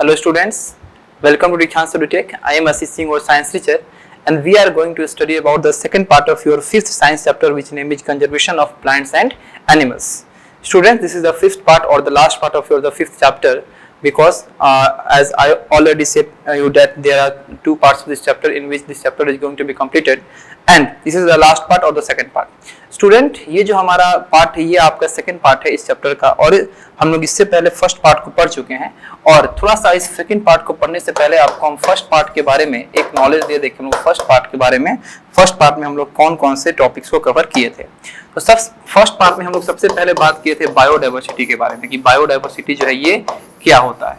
Hello students, welcome to Dikshant Tech. I am Ashish Singh, your science teacher, and we are going to study about the second part of your fifth science chapter, which name is conservation of plants and animals. Students, this is the fifth part or the last part of the fifth chapter, because as I already said you that there are two parts of this chapter in which this chapter is going to be completed, and this is the last part or the second part. Student, ये जो हमारा part है ये आपका second part है इस chapter का, और हम लोग इससे पहले फर्स्ट पार्ट को पढ़ चुके हैं, और थोड़ा सा इस सेकंड पार्ट को पढ़ने से पहले आपको हम फर्स्ट पार्ट के बारे में एक नॉलेज दे दें कि हम लोग फर्स्ट पार्ट के बारे में, फर्स्ट पार्ट में हम लोग कौन कौन से टॉपिक्स को कवर किए थे। तो फर्स्ट पार्ट में हम लोग सबसे पहले बात किए थे बायोडाइवर्सिटी के बारे में कि बायोडाइवर्सिटी जो है ये क्या होता है।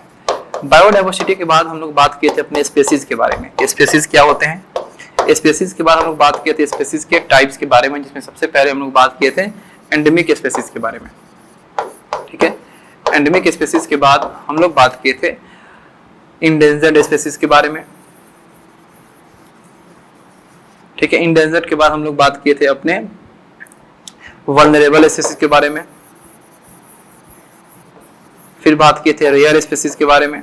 बायोडाइवर्सिटी के बाद हम लोग बात किए थे अपने स्पीशीज के बारे में, स्पीशीज क्या होते हैं। स्पीशीज के बाद हम लोग बात किए थे स्पीशीज के टाइप्स के बारे में, जिसमें सबसे पहले हम लोग बात किए थे एंडेमिक स्पीशीज के बारे में, ठीक है। एंडेमिक स्पीशीज के बाद हम लोग बात किए थे इंडेंजर्ड स्पीशीज के बारे में, ठीक है। इंडेंजर्ड के बाद हम लोग बात किए थे अपने वल्नरेबल स्पीशीज के बारे में, फिर बात किए थे रेयर स्पीशीज के बारे में,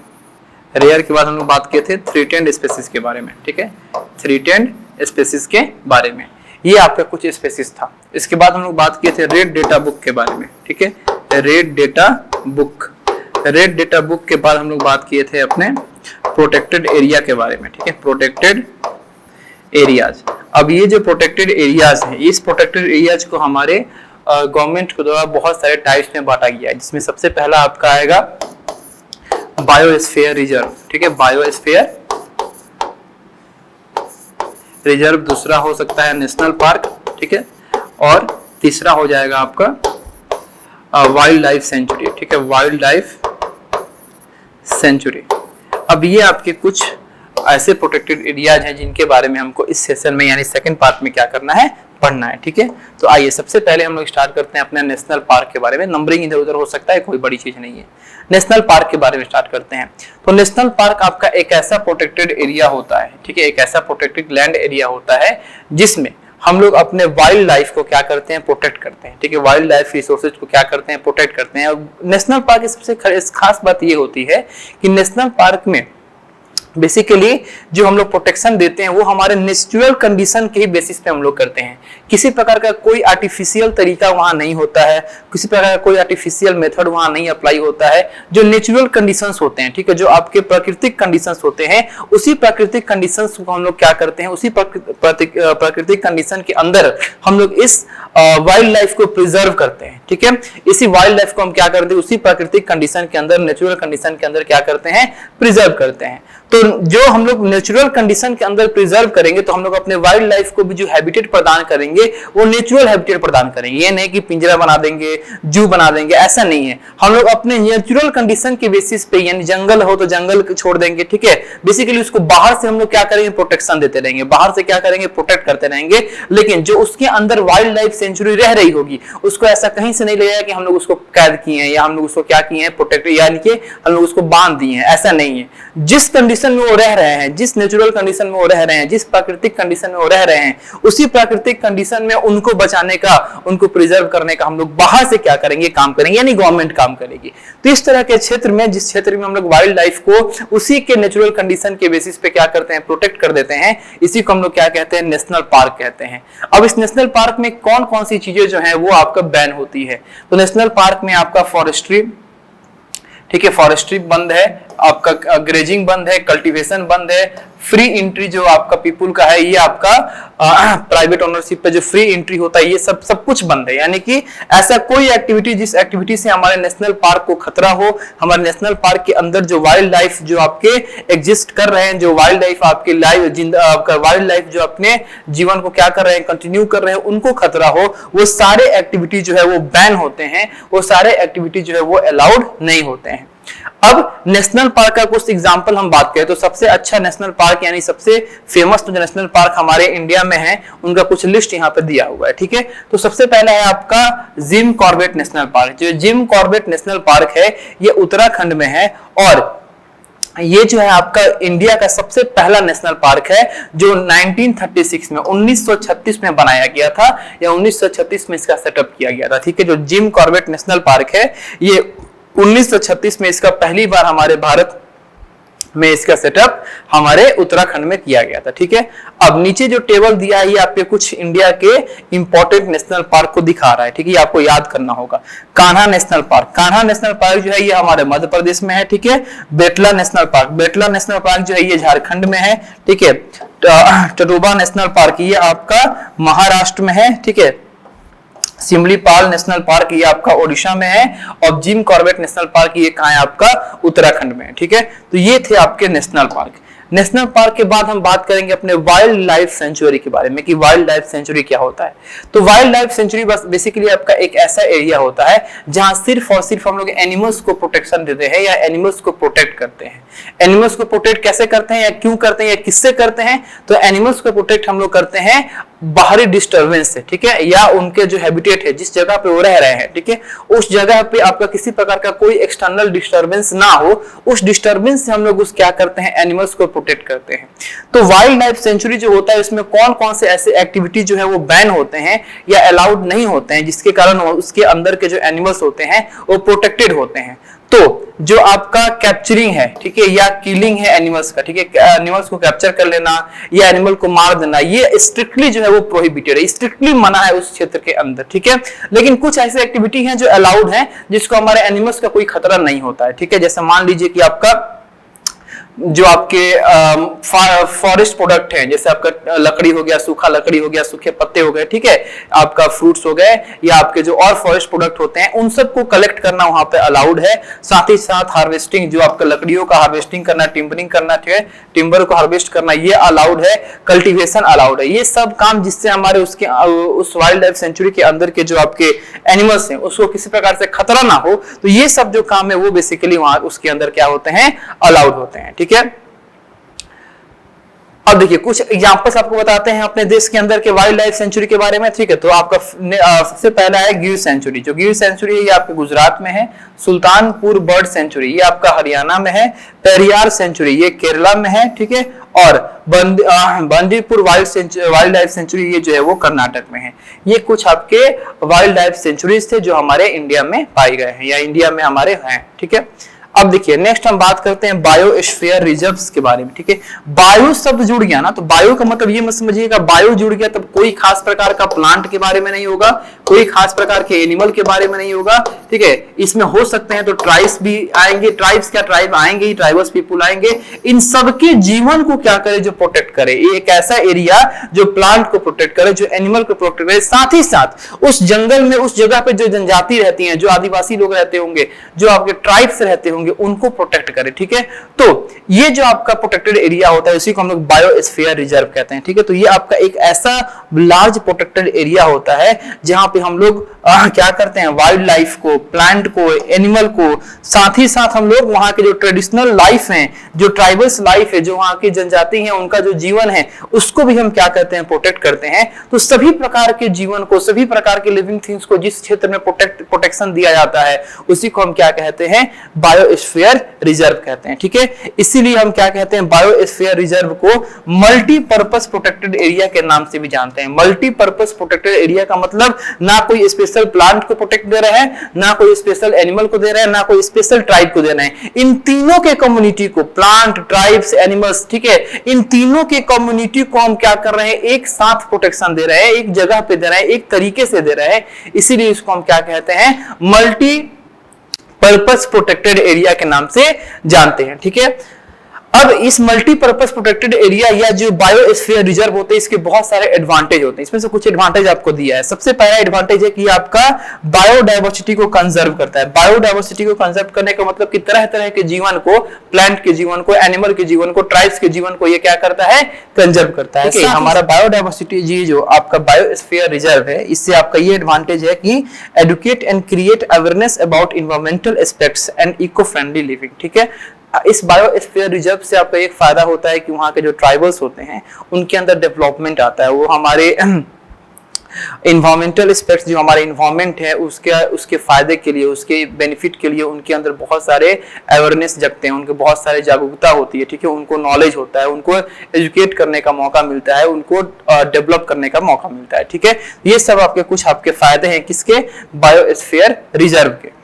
रेयर के बाद हम लोग बात किए थे थ्रेटेंड स्पीशीज के बारे में, ठीक है। थ्रेटेंड स्पीशीज के बारे में ये आपका कुछ स्पीशीज था। इसके बाद हम लोग बात किए थे रेड डेटा बुक के बारे में, ठीक है। Red data book, red data book के बाद हम लोग बात किए थे अपने प्रोटेक्टेड एरिया के बारे में, ठीक है। प्रोटेक्टेड एरियाज, अब ये जो प्रोटेक्टेड एरियाज है, इस प्रोटेक्टेड एरियाज को हमारे गवर्नमेंट के द्वारा बहुत सारे टाइप्स में बांटा गया है, जिसमें सबसे पहला आपका आएगा बायोस्फीयर रिजर्व, ठीक है। बायोस्फीयर रिजर्व, दूसरा हो सकता है नेशनल पार्क, ठीक है, और तीसरा हो जाएगा आपका वाइल्ड लाइफ सेंचुरी, ठीक है। Wild life century. अब ये आपके कुछ ऐसे प्रोटेक्टेड एरियाज हैं जिनके बारे में हमको इस सेशन में यानी सेकंड पार्ट में क्या करना है, पढ़ना है, ठीक है। तो आइए सबसे पहले हम लोग स्टार्ट करते हैं अपने नेशनल पार्क के बारे में। नंबरिंग इधर उधर हो सकता है, कोई बड़ी चीज नहीं है। नेशनल पार्क के बारे में स्टार्ट करते हैं। तो नेशनल पार्क आपका एक ऐसा प्रोटेक्टेड एरिया होता है, ठीक है, एक ऐसा प्रोटेक्टेड लैंड एरिया होता है जिसमें हम लोग अपने वाइल्ड लाइफ को क्या करते हैं, प्रोटेक्ट करते हैं, ठीक है। वाइल्ड लाइफ रिसोर्सेज को क्या करते हैं, प्रोटेक्ट करते हैं। और नेशनल पार्क की सबसे खास बात ये होती है कि नेशनल पार्क में बेसिकली जो हम लोग प्रोटेक्शन देते हैं वो हमारे नेचुरल कंडीशन के ही बेसिस पे हम लोग करते हैं। किसी प्रकार का कोई आर्टिफिशियल तरीका वहां नहीं होता है, किसी प्रकार का कोई आर्टिफिशियल मेथड वहां नहीं अप्लाई होता है। जो नेचुरल कंडीशंस होते हैं, ठीक है, जो आपके प्राकृतिक कंडीशंस होते हैं, उसी प्राकृतिक कंडीशंस को हम लोग क्या करते हैं, उसी प्राकृतिक कंडीशन के अंदर हम लोग इस वाइल्ड लाइफ को प्रिजर्व करते हैं, ठीक है। इसी वाइल्ड लाइफ को हम क्या करते हैं, उसी प्राकृतिक कंडीशन के अंदर, नेचुरल कंडीशन के अंदर क्या करते हैं, प्रिजर्व करते हैं। तो जो हम लोग नेचुरल कंडीशन के अंदर प्रिजर्व करेंगे तो हम लोग अपने वाइल्ड लाइफ को भी जो हैबिटेट प्रदान करेंगे वो नेचुरल हैबिटेट प्रदान करेंगे। ये नहीं कि पिंजरा बना देंगे, जू बना देंगे, ऐसा नहीं है। हम लोग अपने नेचुरल कंडीशन के बेसिस पे, यानी जंगल हो तो जंगल छोड़ देंगे, ठीक है। बेसिकली उसको बाहर से हम लोग क्या करेंगे, प्रोटेक्शन देते रहेंगे, बाहर से क्या करेंगे, प्रोटेक्ट करते रहेंगे। लेकिन जो उसके अंदर वाइल्ड लाइफ सेंचुरी रह रही होगी उसको ऐसा कहीं से नहीं लगेगा कि हम लोग उसको कैद किए हैं या हम लोग उसको क्या किए हैं, प्रोटेक्ट, यानी कि हम लोग उसको बांध दिए हैं, ऐसा नहीं है। जिस कंडीशन में वो रह रहे हैं, जिस नेचुरल कंडीशन में वो रह रहे हैं, जिस प्राकृतिक कंडीशन में वो रह रहे हैं, उसी प्राकृतिक कंडीशन में उनको बचाने का, उनको प्रिजर्व करने का हम लोग बाहर से क्या करेंगे, काम करेंगे, यानी गवर्नमेंट काम करेगी। तो इस तरह के क्षेत्र में, जिस क्षेत्र में हम लोग वाइल्ड लाइफ को उसी के नेचुरल कंडीशन के बेसिस पे क्या करते हैं, प्रोटेक्ट कर देते हैं, इसी को हम लोग क्या कहते हैं, नेशनल पार्क कहते हैं। अब इस नेशनल पार्क में कौन कौन सी चीजें जो है वो आपका बैन होती है। तो नेशनल पार्क में आपका फॉरेस्ट्री, ठीक है, फॉरेस्ट्री बंद है, आपका ग्रेजिंग बंद है, कल्टीवेशन बंद है, फ्री एंट्री जो आपका पीपुल का है, ये आपका प्राइवेट ओनरशिप पे जो फ्री एंट्री होता है, ये सब कुछ बंद है। यानी कि ऐसा कोई एक्टिविटी जिस एक्टिविटी से हमारे नेशनल पार्क को खतरा हो, हमारे नेशनल पार्क के अंदर जो वाइल्ड लाइफ जो आपके एग्जिस्ट कर रहे हैं, जो वाइल्ड लाइफ आपकी वाइल्ड लाइफ जो अपने जीवन को क्या कर रहे हैं, कंटिन्यू कर रहे हैं, उनको खतरा हो, वो सारे एक्टिविटी जो है वो बैन होते हैं, वो सारे एक्टिविटी जो है वो अलाउड नहीं होते हैं। अब नेशनल पार्क का कुछ एग्जांपल हम बात करें तो सबसे अच्छा नेशनल पार्क यानी सबसे फेमस जो नेशनल पार्क हमारे इंडिया में है उनका कुछ लिस्ट यहाँ पे दिया हुआ है, ठीक है। तो सबसे पहला है आपका जिम कॉर्बेट नेशनल पार्क। जो जिम कॉर्बेट नेशनल पार्क है ये उत्तराखंड में है, और ये जो है आपका इंडिया का सबसे पहला नेशनल पार्क है जो 1936 में 1936 में बनाया गया था, या 1936 में इसका सेटअप किया गया था, ठीक है। जो जिम कॉर्बेट नेशनल पार्क है ये 1936 में इसका पहली बार हमारे भारत में इसका सेटअप हमारे उत्तराखंड में किया गया था। ठीक है, अब नीचे जो टेबल दिया है ये आपके कुछ इंडिया के इंपॉर्टेंट नेशनल पार्क को दिखा रहा है। ठीक है, ये आपको याद करना होगा। Kanha national park, Kanha national park जो है ये हमारे मध्य प्रदेश में है। ठीक है, Betla national park, Betla national park जो है ये झारखंड में है। ठीक है, टडोबा नेशनल पार्क ये आपका महाराष्ट्र में है। ठीक है, सिमलीपाल नेशनल पार्क ये आपका ओडिशा में है, और जिम कॉर्बेट नेशनल पार्क ये कहाँ है आपका उत्तराखंड में है। ठीक है, तो ये थे आपके नेशनल पार्क। नेशनल पार्क के बाद हम बात करेंगे अपने वाइल्ड लाइफ सेंचुरी के बारे में कि वाइल्ड लाइफ सेंचुरी क्या होता है। तो वाइल्ड लाइफ सेंचुरी बस बेसिकली आपका एक ऐसा एरिया होता है जहां सिर्फ और सिर्फ हम लोग एनिमल्स को प्रोटेक्शन देते हैं या एनिमल्स को प्रोटेक्ट करते हैं। एनिमल्स को प्रोटेक्ट कैसे करते हैं या क्यों करते हैं या किससे करते हैं? तो एनिमल्स को प्रोटेक्ट हम लोग करते हैं बाहरी डिस्टर्बेंस से। ठीक है, या उनके जो हैबिटेट है, जिस जगह पे वो रह रहे हैं, ठीक है, उस जगह पे आपका किसी प्रकार का कोई एक्सटर्नल डिस्टर्बेंस ना हो, उस डिस्टर्बेंस से हम लोग उस क्या करते हैं, एनिमल्स को प्रोटेक्ट करते हैं। तो वाइल्ड लाइफ सेंचुरी जो होता है उसमें कौन कौन से ऐसे एक्टिविटी जो है वो बैन होते हैं या अलाउड नहीं होते हैं, जिसके कारण उसके अंदर के जो एनिमल्स होते हैं वो प्रोटेक्टेड होते हैं। तो जो आपका कैप्चरिंग है, ठीक है, या किलिंग है एनिमल्स का, ठीक है, एनिमल्स को कैप्चर कर लेना या एनिमल को मार देना, ये स्ट्रिक्टली जो है वो प्रोहिबिटेड है, स्ट्रिक्टली मना है उस क्षेत्र के अंदर। ठीक है, लेकिन कुछ ऐसे एक्टिविटी हैं जो अलाउड हैं, जिसको हमारे एनिमल्स का कोई खतरा नहीं होता है। ठीक है, जैसे मान लीजिए कि आपका जो आपके फॉरेस्ट प्रोडक्ट हैं, जैसे आपका लकड़ी हो गया, सूखा लकड़ी हो गया, सूखे पत्ते हो गए, ठीक है, आपका फ्रूट्स हो गए, या आपके जो और फॉरेस्ट प्रोडक्ट होते हैं उन सबको कलेक्ट करना वहां पे अलाउड है। साथ ही साथ हार्वेस्टिंग, जो आपका लकड़ियों का हार्वेस्टिंग करना, टिम्बरिंग करना, ठीक है, टिम्बर को हार्वेस्ट करना, ये अलाउड है। कल्टीवेशन अलाउड है। ये सब काम जिससे हमारे उसके उस वाइल्ड लाइफ सेंचुरी के अंदर के जो आपके एनिमल्स हैं उसको किसी प्रकार से खतरा ना हो, तो ये सब जो काम है वो बेसिकली वहां उसके अंदर क्या होते हैं, अलाउड होते हैं। ठीक है, अब देखिए कुछ एग्जांपल्स आपको बताते हैं अपने देश के अंदर के वाइल्ड लाइफ सेंचुरी के बारे में। ठीक है, तो आपका सबसे पहला है गिर सेंचुरी। जो गिर सेंचुरी है ये आपके गुजरात में है। सुल्तानपुर बर्ड सेंचुरी ये आपका हरियाणा में है। पेरियार सेंचुरी ये केरला में है। ठीक है, और बंदीपुर वाइल्ड लाइफ सेंचुरी ये जो है वो कर्नाटक में है। ये कुछ आपके वाइल्ड लाइफ सेंचुरीज थे जो हमारे इंडिया में पाई गए हैं या इंडिया में हमारे हैं। ठीक है, अब देखिए नेक्स्ट हम बात करते हैं बायोस्फीयर रिजर्व्स के बारे में। ठीक है, बायो शब्द जुड़ गया ना, तो बायो का मतलब ये मत समझिएगा बायो जुड़ गया तब कोई खास प्रकार का प्लांट के बारे में नहीं होगा, कोई खास प्रकार के एनिमल के बारे में नहीं होगा। ठीक है, इसमें हो सकते हैं तो ट्राइब्स भी आएंगे, ट्राइब्स क्या ट्राइब आएंगे ही, ट्राइबल्स पीपुल आएंगे। इन सबके जीवन को क्या करे, जो प्रोटेक्ट करे। ये एक ऐसा एरिया जो प्लांट को प्रोटेक्ट करे, जो एनिमल को प्रोटेक्ट करे, साथ ही साथ उस जंगल में, उस जगह पे जो जनजाति रहती है, जो आदिवासी लोग रहते होंगे, जो आपके ट्राइब्स रहते होंगे, उनको प्रोटेक्ट करे। ठीक है, तो ये जो आपका प्रोटेक्टेड एरिया होता है उसी को हम लोग बायोस्फीयर रिजर्व कहते हैं। ठीक है, तो ये आपका एक ऐसा लार्ज प्रोटेक्टेड एरिया होता है जहां पे हम लोग क्या करते हैं, वाइल्ड लाइफ को, प्लांट को, एनिमल को, साथ ही साथ हम लोग वहां के जो ट्रेडिशनल लाइफ है, जो ट्राइबल्स लाइफ है, जो वहां की जनजाति है, उनका जो जीवन है उसको भी हम क्या कहते हैं, प्रोटेक्ट करते हैं। तो सभी प्रकार के जीवन को, सभी प्रकार के लिविंग थिंग्स को जिस क्षेत्र में प्रोटेक्शन दिया जाता है उसी को हम क्या कहते हैं, बायोस्फीयर रिजर्व कहते हैं। ठीक है, इसीलिए हम क्या कहते हैं, बायोस्फीयर रिजर्व को मल्टीपर्पस प्रोटेक्टेड एरिया के नाम से भी जानते हैं। मल्टीपर्पस प्रोटेक्टेड एरिया का मतलब ना कोई स्पेशल प्लांट को प्रोटेक्ट दे रहे हैं, ना कोई स्पेशल एनिमल को दे रहे हैं, ना कोई स्पेशल ट्राइब को दे रहे हैं। इन तीनों के कम्युनिटी को, प्लांट, ट्राइब्स, एनिमल्स, ठीक है, इन तीनों के कम्युनिटी को हम क्या कर रहे हैं, एक साथ प्रोटेक्शन दे रहे हैं, एक जगह पे दे रहे हैं, एक तरीके से दे रहे हैं। इसीलिए इसको हम क्या कहते हैं, मल्टी पर्पस प्रोटेक्टेड एरिया के नाम से जानते हैं। ठीक है, अब इस मल्टीपर्पस प्रोटेक्टेड एरिया या जो बायोस्फीयर रिजर्व होते हैं इसके बहुत सारे एडवांटेज होते हैं। इसमें से कुछ एडवांटेज आपको दिया है। सबसे पहला एडवांटेज है कि आपका बायोडायवर्सिटी को कंजर्व करता है। बायोडायवर्सिटी को कंजर्व करने का मतलब कि तरह तरह के जीवन को, प्लांट के जीवन को, एनिमल के जीवन को, ट्राइब्स के जीवन को ये क्या करता है, कंजर्व करता है। हमारा बायोडायवर्सिटी जी जो आपका बायोस्फीयर रिजर्व है, इससे आपका ये एडवांटेज है कि educate and create awareness about environmental aspects and eco friendly living. ठीक है, इस बायोस्फीयर रिजर्व से आपका एक फायदा होता है कि वहां के जो ट्राइबल्स होते हैं उनके अंदर डेवलपमेंट आता है। वो हमारे इन्वायरमेंटल एस्पेक्ट्स, जो हमारे इन्वायरमेंट है उसके फायदे के लिए, उसके बेनिफिट के लिए उनके अंदर बहुत सारे अवेयरनेस जगते हैं, उनके बहुत सारे जागरूकता होती है। ठीक है, उनको नॉलेज होता है, उनको एजुकेट करने का मौका मिलता है, उनको डेवलप करने का मौका मिलता है। ठीक है, ये सब आपके कुछ आपके फायदे हैं किसके, बायोस्फीयर रिजर्व के।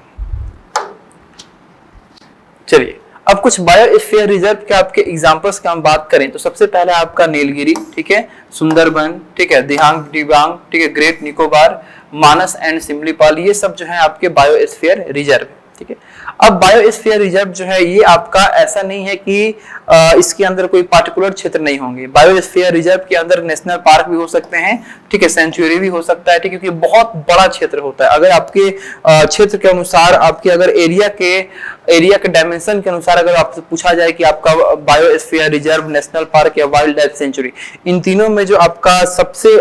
चलिए अब कुछ बायोस्फीयर रिजर्व के आपके एग्जांपल्स की हम बात करें तो सबसे पहले आपका नीलगिरी, ठीक है, सुंदरबन, ठीक है, दिबांग दिबांग, ठीक है, ग्रेट निकोबार, मानस एंड सिमलीपाल, ये सब जो है आपके बायोस्फीयर रिजर्व, ठीक है। अब बायोस्फीयर रिजर्व जो है ये आपका ऐसा नहीं है कि इसके अंदर कोई पार्टिकुलर क्षेत्र नहीं होंगे। बायोस्फीयर रिजर्व के अंदर नेशनल पार्क भी हो सकते हैं, ठीक है, सेंचुरी भी हो सकता है, ठीक है, क्योंकि बहुत बड़ा क्षेत्र होता है। अगर आपके क्षेत्र के अनुसार, आपके अगर एरिया के डायमेंशन के अनुसार अगर आपसे पूछा जाए कि आपका बायोस्फीयर रिजर्व, नेशनल पार्क या वाइल्ड लाइफ सेंचुरी, इन तीनों में जो आपका सबसे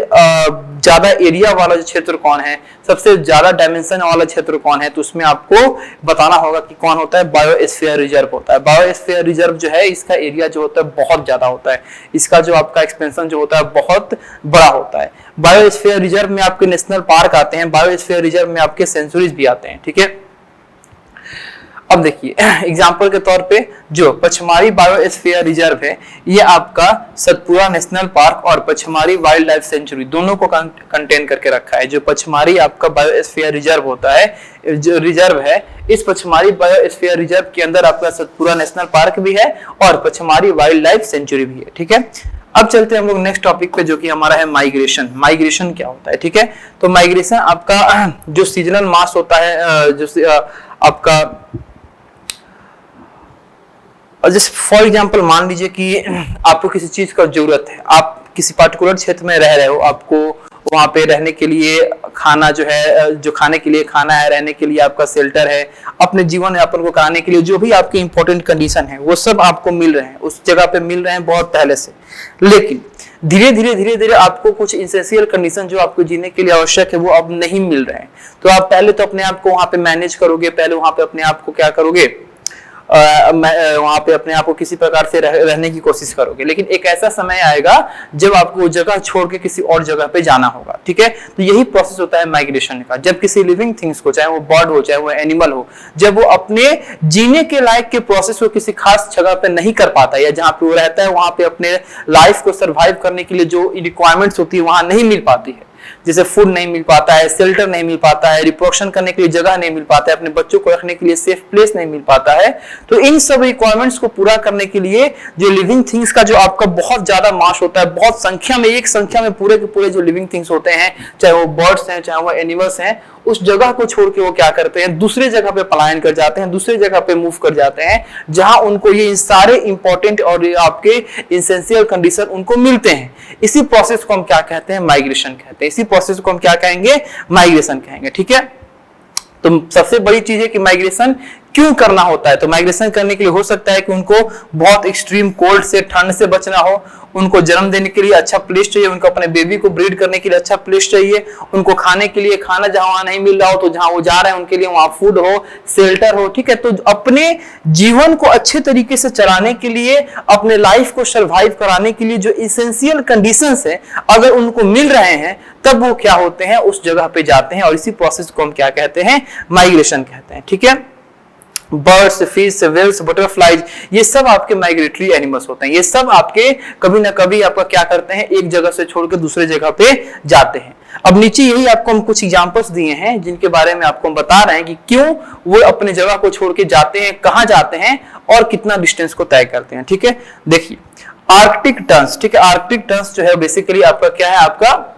ज्यादा एरिया वाला जो क्षेत्र कौन है, सबसे ज्यादा डायमेंशन वाला क्षेत्र कौन है, तो उसमें आपको बताना होगा कि कौन होता है, बायोस्फीयर रिजर्व होता है। बायोस्फीयर रिजर्व जो है इसका एरिया जो होता है बहुत ज्यादा होता है, इसका जो आपका एक्सपेंशन जो होता है बहुत बड़ा होता है। बायोस्फीयर रिजर्व में आपके नेशनल पार्क आते हैं, बायोस्फीयर रिजर्व में आपके सेंचुरीज भी आते हैं, ठीक है। अब देखिए एग्जाम्पल के तौर पे जो पचमारी बायोस्फीयर रिजर्व है ये आपका सतपुरा नेशनल पार्क और पचमारी वाइल्ड लाइफ सेंचुरी दोनों को कंटेन करके रखा है। जो पचमारी आपका बायोस्फीयर रिजर्व होता है, जो रिजर्व है, इस पचमारी बायोस्फीयर रिजर्व के अंदर आपका सतपुरा नेशनल पार्क भी है और पचमारी वाइल्ड लाइफ सेंचुरी भी है, ठीक है। अब चलते हैं हम लोग नेक्स्ट टॉपिक पे जो कि हमारा है माइग्रेशन। माइग्रेशन क्या होता है, ठीक है। तो माइग्रेशन आपका जो सीजनल मास होता है, जो आपका जैसे फॉर एग्जांपल मान लीजिए कि आपको किसी चीज का जरूरत है, आप किसी पार्टिकुलर क्षेत्र में रह रहे हो, आपको वहां पे रहने के लिए खाना जो है, जो खाने के लिए खाना है, रहने के लिए आपका शेल्टर है, अपने जीवन यापन को कराने के लिए जो भी आपके इंपॉर्टेंट कंडीशन है वो सब आपको मिल रहे हैं, उस जगह पे मिल रहे हैं बहुत पहले से। लेकिन धीरे धीरे आपको कुछ एसेंशियल कंडीशन जो आपको जीने के लिए आवश्यक है वो अब नहीं मिल रहे हैं। तो आप पहले तो अपने आप को वहां पे मैनेज करोगे, पहले वहां पे अपने आप को क्या करोगे, वहां पे अपने आप को किसी प्रकार से रहने की कोशिश करोगे। लेकिन एक ऐसा समय आएगा जब आपको वो जगह छोड़ के किसी और जगह पे जाना होगा, ठीक है। तो यही प्रोसेस होता है माइग्रेशन का। जब किसी लिविंग थिंग्स को, चाहे वो बर्ड हो चाहे वो एनिमल हो, जब वो अपने जीने के लायक के प्रोसेस को किसी खास जगह पे नहीं कर पाता या जहां पे वो रहता है वहां पे अपने लाइफ को सर्वाइव करने के लिए जो रिक्वायरमेंट्स होती है वहां नहीं मिल पाती है, जैसे फूड नहीं मिल पाता है, शेल्टर नहीं मिल पाता है, रिप्रोडक्शन करने के लिए जगह नहीं मिल पाता है, अपने बच्चों को रखने के लिए सेफ प्लेस नहीं मिल पाता है, तो इन सब रिक्वायरमेंट्स को पूरा करने के लिए जो लिविंग थिंग्स का जो आपका बहुत ज्यादा मास होता है, बहुत संख्या में, एक संख्या में पूरे के पूरे जो लिविंग थिंग्स होते हैं, चाहे वो बर्ड्स हैं चाहे वो एनिमल्स हैं, उस जगह को छोड़ के वो क्या करते हैं, दूसरे जगह पे पलायन कर जाते हैं, दूसरे जगह पे मूव कर जाते हैं जहां उनको ये सारे इंपॉर्टेंट और आपके एसेंशियल कंडीशन उनको मिलते हैं। इसी प्रोसेस को हम क्या कहते हैं, माइग्रेशन कहते हैं। इसी प्रोसेस को हम क्या कहेंगे, माइग्रेशन कहेंगे, ठीक है। तो सबसे बड़ी चीज है कि माइग्रेशन क्यों करना होता है। तो माइग्रेशन करने के लिए हो सकता है कि उनको बहुत एक्सट्रीम कोल्ड से, ठंड से बचना हो, उनको जन्म देने के लिए अच्छा प्लेस चाहिए, उनको अपने बेबी को ब्रीड करने के लिए अच्छा प्लेस चाहिए, उनको खाने के लिए खाना जहां वहां नहीं मिल रहा हो तो जहां वो जा रहे हैं उनके लिए वहां फूड हो, शेल्टर हो, ठीक है। तो अपने जीवन को अच्छे तरीके से चलाने के लिए, अपने लाइफ को सर्वाइव कराने के लिए जो इसेंशियल कंडीशंस है अगर उनको मिल रहे हैं तब वो क्या होते हैं, उस जगह पे जाते हैं और इसी प्रोसेस को हम क्या कहते हैं, माइग्रेशन कहते हैं, ठीक है। बर्ड्स, फिश, व्हेल्स, बटरफ्लाइज, ये सब आपके माइग्रेटरी एनिमल्स होते हैं। ये सब आपके कभी ना कभी आपका क्या करते हैं, एक जगह से छोड़कर दूसरे जगह पे जाते हैं। अब नीचे यही आपको हम कुछ एग्जांपल्स दिए हैं जिनके बारे में आपको हम बता रहे हैं कि क्यों वो अपने जगह को छोड़ के जाते हैं, कहां जाते हैं और कितना डिस्टेंस को तय करते हैं, ठीक है। देखिए आर्कटिक टर्न्स, ठीक है। आर्कटिक टर्न्स जो है बेसिकली आपका क्या है, आपका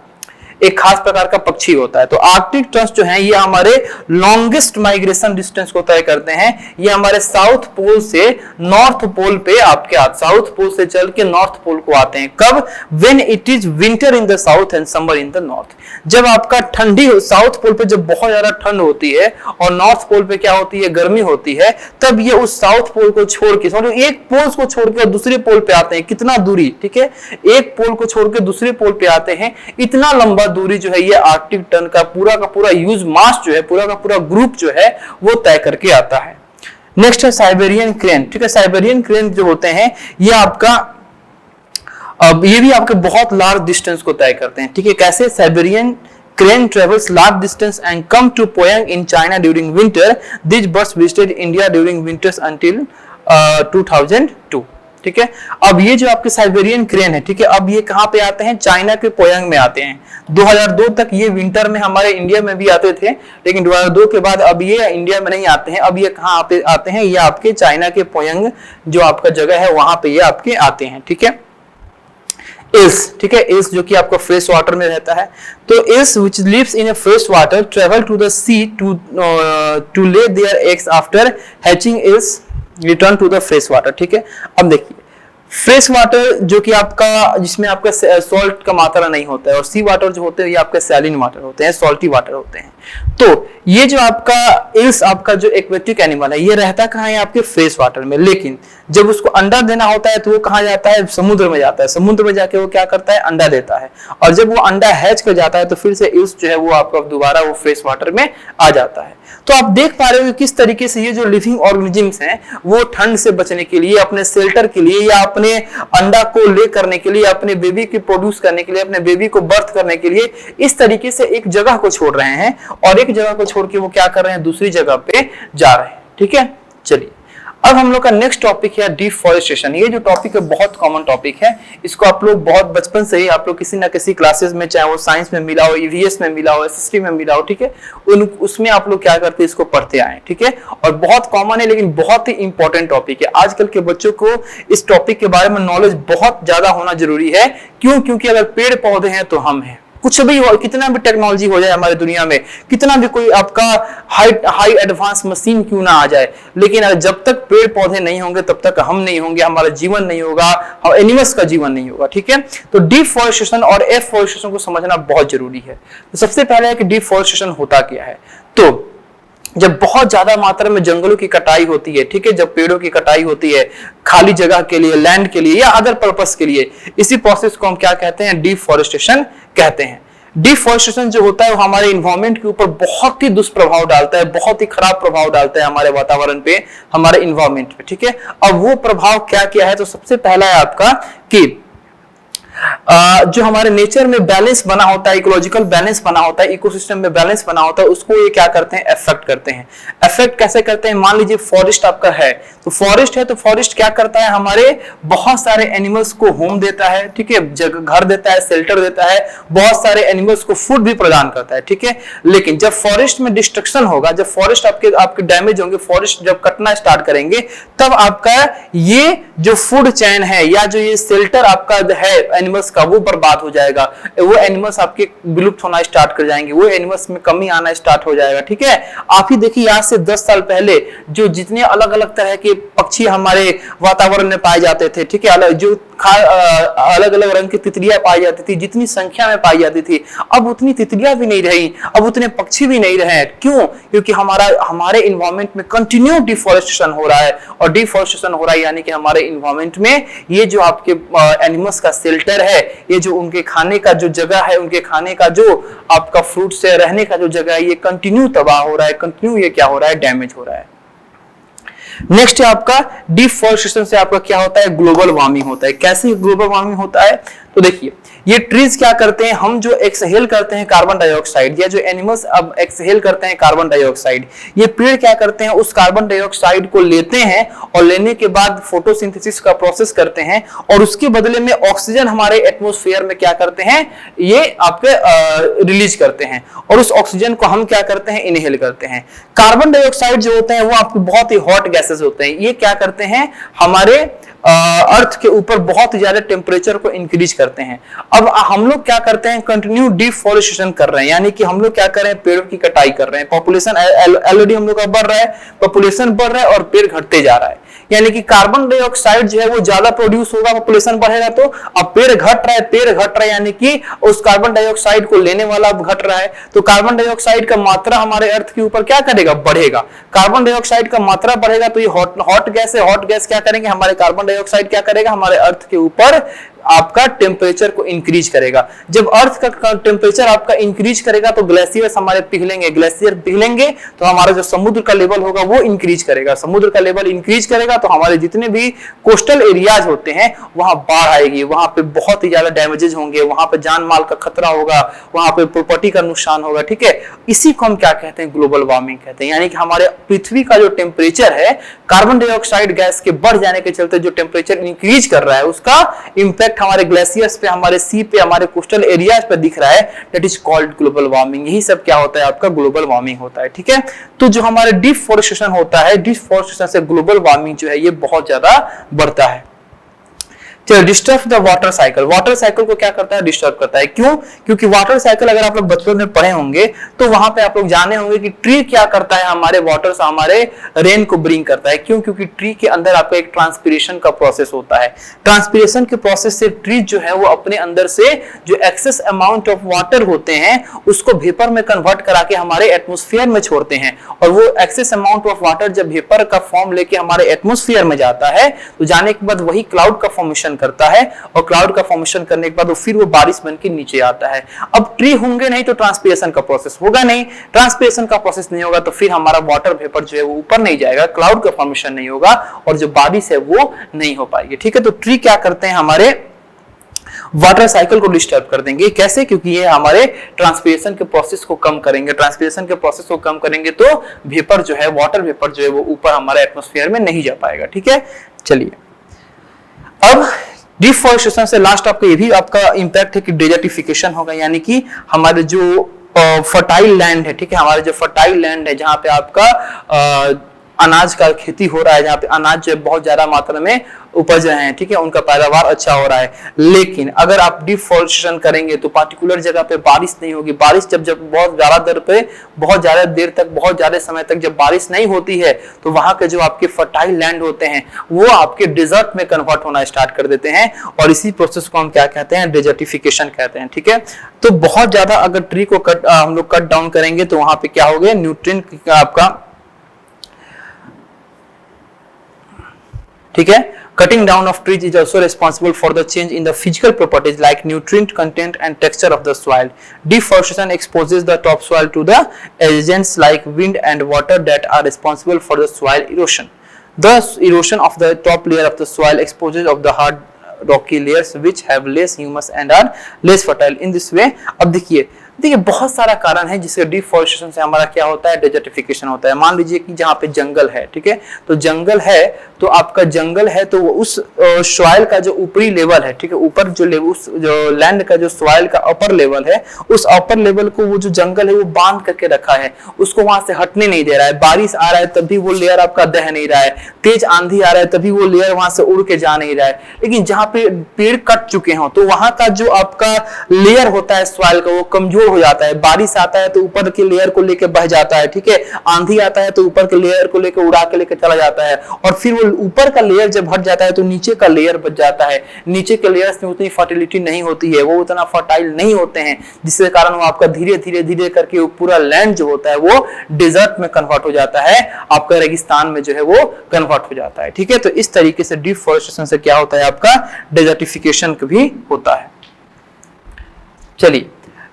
एक खास प्रकार का पक्षी होता है। तो आर्कटिक टर्न्स जो है ये हमारे लॉन्गेस्ट माइग्रेशन डिस्टेंस को तय करते हैं। ये हमारे साउथ पोल से नॉर्थ पोल पे आपके साउथ पोल से चल के नॉर्थ पोल को आते हैं। कब, when it is winter in the south and summer in the north. जब आपका ठंडी, साउथ पोल पे जब बहुत ज्यादा ठंड होती है और नॉर्थ पोल पे क्या होती है, गर्मी होती है, तब ये उस साउथ पोल को छोड़ के, समझो एक पोल को छोड़ के दूसरे पोल पे आते हैं। कितना दूरी, ठीक है, एक पोल को छोड़ के दूसरे पोल पे आते हैं। इतना लंबा दूरी जो है ये आर्कटिक टर्न का पूरा ह्यूज मास जो है, पूरा का पूरा ग्रुप जो है वो तय करके आता है। नेक्स्ट है साइबेरियन क्रेन, ठीक है। साइबेरियन क्रेन जो होते हैं ये आपका, अब ये भी आपके बहुत लार्ज डिस्टेंस को तय करते हैं, ठीक है। कैसे, Siberian crane travels large distance and come to Poyang in China during winter. These birds visited India during winters until 2002. ठीक है। अब ये जो आपके साइबेरियन क्रेन है, ठीक है, अब ये कहाँ पे आते हैं, चाइना के पोयांग में आते हैं। 2002 तक ये विंटर में हमारे इंडिया में भी आते थे, लेकिन 2002 के बाद अब ये इंडिया में नहीं आते हैं। अब ये कहाँ पे आते हैं, ये आपके चाइना के पोयांग जो आपका जगह है वहां पे ये आपके आते हैं, ठीक है। इल्स, ठीक है, इल्स जो कि आपको फ्रेश वाटर में रहता है। तो eels which lives in a fresh water travel to the sea to lay their eggs after hatching eels return to the fresh water, ठीक है। अब देखिए फ्रेश वाटर जो कि आपका जिसमें आपका सॉल्ट का मात्रा नहीं होता है, और सी वाटर जो होते हैं ये आपका सैलिन वाटर होते हैं, सॉल्टी वाटर होते हैं। तो ये जो आपका इल्स आपका जो एक्वेटिक एनिमल है ये रहता कहाँ है, आपके फ्रेश वाटर में, लेकिन जब उसको अंडा देना होता है तो वो कहाँ जाता है, समुद्र में जाता है। समुद्र में जाके वो क्या करता है, अंडा देता है, और जब वो अंडा हैच कर जाता है तो फिर से इल्स जो है वो आपका दोबारा वो फ्रेश वाटर में आ जाता है। तो आप देख पा रहे हो कि किस तरीके से ये जो लिविंग ऑर्गेनिजम्स हैं वो ठंड से बचने के लिए, अपने शेल्टर के लिए, या अपने अंडा को ले करने के लिए, अपने बेबी की प्रोड्यूस करने के लिए, अपने बेबी को बर्थ करने के लिए इस तरीके से एक जगह को छोड़ रहे हैं, और एक जगह को छोड़ के वो क्या कर रहे हैं, दूसरी जगह पे जा रहे हैं, ठीक है। चलिए अब हम लोग का नेक्स्ट टॉपिक है डिफॉरेस्टेशन। ये जो टॉपिक है बहुत कॉमन टॉपिक है, इसको आप लोग बहुत बचपन से ही आप लोग किसी ना किसी क्लासेस में, चाहे वो साइंस में मिला हो, ईवीएस में मिला हो, एसएसटी में मिला हो, ठीक है, उसमें आप लोग क्या करते हैं, इसको पढ़ते आए, ठीक है। और बहुत कॉमन है लेकिन बहुत ही इंपॉर्टेंट टॉपिक है। आजकल के बच्चों को इस टॉपिक के बारे में नॉलेज बहुत ज्यादा होना जरूरी है। क्यों? क्योंकि अगर पेड़ पौधे हैं तो हम हैं। कुछ भी हो, कितना भी टेक्नोलॉजी हो जाए हमारी दुनिया में, कितना भी कोई आपका हाई एडवांस मशीन क्यों ना आ जाए, लेकिन जब तक पेड़ पौधे नहीं होंगे तब तक हम नहीं होंगे, हमारा जीवन नहीं होगा, एनिमल्स का जीवन नहीं होगा, ठीक है। तो डिफॉरेस्टेशन और एफॉरेस्टेशन को समझना बहुत जरूरी है। तो सबसे पहले है कि डिफॉरेस्टेशन होता क्या है। तो जब बहुत ज्यादा मात्रा में जंगलों की कटाई होती है, ठीक है, जब पेड़ों की कटाई होती है खाली जगह के लिए, लैंड के लिए या अदर पर्पस के लिए, इसी प्रोसेस को हम क्या कहते हैं, डिफॉरेस्टेशन कहते हैं। डिफॉरेस्टेशन जो होता है वो हमारे इन्वायरमेंट के ऊपर बहुत ही दुष्प्रभाव डालता है, बहुत ही खराब प्रभाव डालता है हमारे वातावरण पे, हमारे इन्वायरमेंट पे, ठीक है। अब वो प्रभाव क्या क्या है, तो सबसे पहला है आपका कि जो हमारे नेचर में बैलेंस बना होता है, इकोलॉजिकल बैलेंस बना होता है, इकोसिस्टम में बैलेंस बना होता है, उसको ये क्या करते हैं, अफेक्ट करते हैं। अफेक्ट कैसे करते हैं, मान लीजिए फॉरेस्ट आपका है, तो फॉरेस्ट है तो फॉरेस्ट क्या करता है, हमारे बहुत सारे एनिमल्स को होम देता है, ठीक है, घर देता है, शेल्टर देता है, बहुत सारे एनिमल्स को फूड भी प्रदान करता है, ठीक है। लेकिन जब फॉरेस्ट में डिस्ट्रक्शन होगा, जब फॉरेस्ट आपके डैमेज होंगे, फॉरेस्ट जब कटना स्टार्ट करेंगे, तब आपका ये जो फूड चेन है या जो ये शेल्टर आपका है एनिमल्स का, वो बर्बाद हो जाएगा। वो एनिमल्स आपके विलुप्त होना स्टार्ट कर जाएंगे, वो एनिमल्स में कमी आना स्टार्ट हो जाएगा, ठीक है। आप ही देखिए आज से 10 साल पहले जो जितने अलग अलग तरह के पक्षी हमारे वातावरण में पाए जाते थे, ठीक है, जो अलग अलग रंग की तितलियां पाई जाती थी, जितनी संख्या में पाई जाती थी, अब उतनी तितलियां भी नहीं रही, अब उतने पक्षी भी नहीं रहे। क्यों? क्योंकि हमारे इन्वायरमेंट में कंटिन्यू डिफॉरेस्टेशन हो रहा है, और डिफॉरेस्टेशन हो रहा है यानी कि हमारे इन्वायरमेंट में ये जो आपके एनिमल्स का शेल्टर है, ये जो उनके खाने का जो जगह है, उनके खाने का जो आपका फ्रूट से रहने का जो जगह है, ये कंटिन्यू तबाह हो रहा है, कंटिन्यू ये क्या हो रहा है, डैमेज हो रहा है। नेक्स्ट है आपका डिफॉरेस्टेशन से आपका क्या होता है, ग्लोबल वार्मिंग होता है। कैसे ग्लोबल वार्मिंग होता है, तो देखिए ये ट्रीज क्या करते हैं, हम जो एक्सहेल करते हैं कार्बन डाइऑक्साइड, या जो एनिमल्स अब एक्सहेल करते हैं कार्बन डाइऑक्साइड, ये पेड़ क्या करते हैं, उस कार्बन डाइऑक्साइड को लेते हैं, और लेने के बाद फोटोसिंथेसिस का प्रोसेस करते हैं, और उसके बदले में ऑक्सीजन हमारे एटमॉस्फेयर में क्या करते हैं, ये आपके रिलीज करते हैं, और उस ऑक्सीजन को हम क्या करते हैं, इनहेल करते हैं। कार्बन डाइऑक्साइड जो होते हैं वो आपके बहुत ही हॉट गैसेस होते हैं, ये क्या करते हैं, हमारे अर्थ के ऊपर बहुत ही ज्यादा टेम्परेचर को इंक्रीज करते हैं। अब हम लोग क्या करते हैं, कंटिन्यू डिफॉरेस्टेशन कर रहे हैं, यानी कि हम लोग क्या कर रहे हैं, पेड़ों की कटाई कर रहे हैं। पॉपुलेशन ऑलरेडी हम लोग का बढ़ रहा है, पॉपुलेशन बढ़ रहा है और पेड़ घटते जा रहा है, यानी कि कार्बन डाइऑक्साइड जो है वो ज्यादा प्रोड्यूस होगा, पॉपुलेशन बढ़ेगा, तो अब पेड़ घट रहा है, यानी कि उस कार्बन डाइऑक्साइड को लेने वाला अब घट रहा है, तो कार्बन डाइऑक्साइड का मात्रा हमारे अर्थ के ऊपर क्या करेगा, बढ़ेगा। कार्बन डाइऑक्साइड का मात्रा बढ़ेगा तो ये हॉट गैस है, हॉट गैस क्या करेंगे, हमारे कार्बन डाइऑक्साइड क्या करेगा, हमारे अर्थ के ऊपर आपका टेम्परेचर को इंक्रीज करेगा। जब अर्थ का टेम्परेचर आपका इंक्रीज करेगा तो ग्लेशियर्स हमारे पिघलेंगे, ग्लेशियर पिघलेंगे तो हमारा जो समुद्र का लेवल होगा वो इंक्रीज करेगा, समुद्र का लेवल इंक्रीज करेगा तो हमारे जितने भी कोस्टल एरियाज होते हैं वहां बाढ़ आएगी, वहां पे बहुत ही ज्यादा डैमेजेस होंगे, वहां पे जान माल का खतरा होगा, वहां पे प्रॉपर्टी का नुकसान होगा, ठीक है। इसी को हम क्या कहते हैं, ग्लोबल वार्मिंग कहते हैं। यानी कि हमारे पृथ्वी का जो टेम्परेचर है कार्बन डाइऑक्साइड गैस के बढ़ जाने के चलते जो टेम्परेचर इंक्रीज कर रहा है उसका इंपैक्ट हमारे ग्लेशियर्स पे, हमारे सी पे, हमारे कोस्टल एरियाज पे दिख रहा है, that is called global warming. यही सब क्या होता है, आपका ग्लोबल वार्मिंग होता है, ठीक है। तो जो हमारे डिफॉरेस्टेशन होता है, डिफॉरेस्टेशन से ग्लोबल वार्मिंग जो है ये बहुत ज्यादा बढ़ता है। चलो, disturb the water cycle. Water cycle को क्या करता है, डिस्टर्ब करता है। क्यों? क्योंकि वाटर साइकिल अगर आप लोग बचपन में पढ़े होंगे तो वहां पे आप लोग जाने होंगे कि ट्री क्या करता है, हमारे वाटर से हमारे रेन को ब्रिंग करता है। क्यों? क्योंकि ट्री के अंदर आपका एक ट्रांसपीरेशन का प्रोसेस होता है। ट्रांसपीरेशन के प्रोसेस से ट्री जो है वो अपने अंदर से जो एक्सेस अमाउंट ऑफ वाटर होते हैं उसको वेपर में कन्वर्ट करा के हमारे एटमोस्फियर में छोड़ते हैं, और वो एक्सेस अमाउंट ऑफ वाटर जब वेपर का फॉर्म लेके हमारे एटमोस्फियर में जाता है तो जाने के बाद वही क्लाउड का फॉर्मेशन करता है, और क्लाउड का फॉर्मेशन करने के बाद फिर वो बारिश बन के नीचे आता है। अब ट्री होंगे नहीं तो ट्रांसपीरेशन का प्रोसेस होगा नहीं, ट्रांसपीरेशन का प्रोसेस नहीं होगा तो फिर हमारा वाटर वेपर जो है वो ऊपर नहीं जाएगा, क्लाउड का फॉर्मेशन नहीं होगा, और जो बारिश है वो नहीं हो पाएगी, ठीक है। तो ट्री क्या करते हैं, हमारे वाटर साइकिल को डिस्टर्ब कर देंगे। कैसे? क्योंकि ये हमारे ट्रांसपीरेशन के प्रोसेस को कम करेंगे, ट्रांसपीरेशन के प्रोसेस को कम करेंगे तो वेपर जो है, वाटर वेपर जो है वो ऊपर हमारे एटमॉस्फेयर में नहीं जा पाएगा, ठीक है। चलिए, अब डिफॉरेस्टेशन से लास्ट आपका ये भी आपका इंपैक्ट है कि डेजर्टिफिकेशन होगा, यानी कि हमारे जो फर्टाइल लैंड है, ठीक है, हमारे जो फर्टाइल लैंड है जहां पे आपका अनाज का खेती हो रहा है, जहाँ पे अनाज जो बहुत ज्यादा मात्रा में उपज रहे हैं, ठीक है, उनका पैदावार अच्छा हो रहा है। लेकिन अगर आप डिफॉरेस्टेशन करेंगे तो पार्टिकुलर जगह पे बारिश नहीं होगी। बारिश जब बहुत ज्यादा दर पे, बहुत ज्यादा देर तक, बहुत ज्यादा समय तक जब बारिश नहीं होती है तो वहां के जो आपके फर्टाइल लैंड होते हैं वो आपके डेजर्ट में कन्वर्ट होना स्टार्ट कर देते हैं, और इसी प्रोसेस को हम क्या कहते हैं, डेजर्टिफिकेशन कहते हैं, ठीक है। तो बहुत ज्यादा अगर ट्री को हम लोग कट डाउन करेंगे तो वहां पे क्या हो गया, न्यूट्रिएंट आपका, ठीक है। Cutting down of trees is also responsible for the change in the physical properties like nutrient content and texture of the soil. Deforestation exposes the topsoil to the agents like wind and water that are responsible for the soil erosion. The erosion of the top layer of the soil exposes of the hard rocky layers which have less humus and are less fertile. In this way, अब देखिए बहुत सारा कारण है जिससे deforestation से हमारा क्या होता है, डेजर्टिफिकेशन होता है। मान लीजिए कि जहाँ पे जंगल है, ठीक है, तो जंगल है तो आपका जंगल है तो उस सॉइल का जो ऊपरी लेवल है, ठीक है, ऊपर जो लेवल, उस जो लैंड का जो सॉइल का अपर लेवल है, उस अपर लेवल को वो जो जंगल है वो बांध करके रखा है, उसको वहां से हटने नहीं दे रहा है। बारिश आ रहा है तब भी वो लेयर आपका दह नहीं रहा है, तेज आंधी आ रहा है तभी वो लेयर वहां से उड़ के जा नहीं रहा है। लेकिन जहाँ पे पेड़ कट चुके हो तो वहां का जो आपका लेयर होता है सॉइल का वो कमजोर हो जाता है। बारिश आता है तो ऊपर के लेयर को लेके बह जाता है, ठीक है, आंधी आता है तो ऊपर के लेयर को लेके उड़ा के लेके चला जाता है, और फिर वो ऊपर का लेयर जब हट जाता है तो नीचे का लेयर बच जाता है। नीचे के लेयर्स में उतनी फर्टिलिटी नहीं होती है, वो उतना फर्टाइल नहीं होते हैं, जिसके कारण वो आपका धीरे धीरे धीरे करके वो पूरा लैंड जो होता है वो डेजर्ट में कन्वर्ट हो जाता है, आपका रेगिस्तान में जो है वो कन्वर्ट हो जाता है, ठीक है। तो इस तरीके से डिफॉरेस्टेशन से क्या होता है, आपका डेजर्टिफिकेशन भी होता है। चलिए,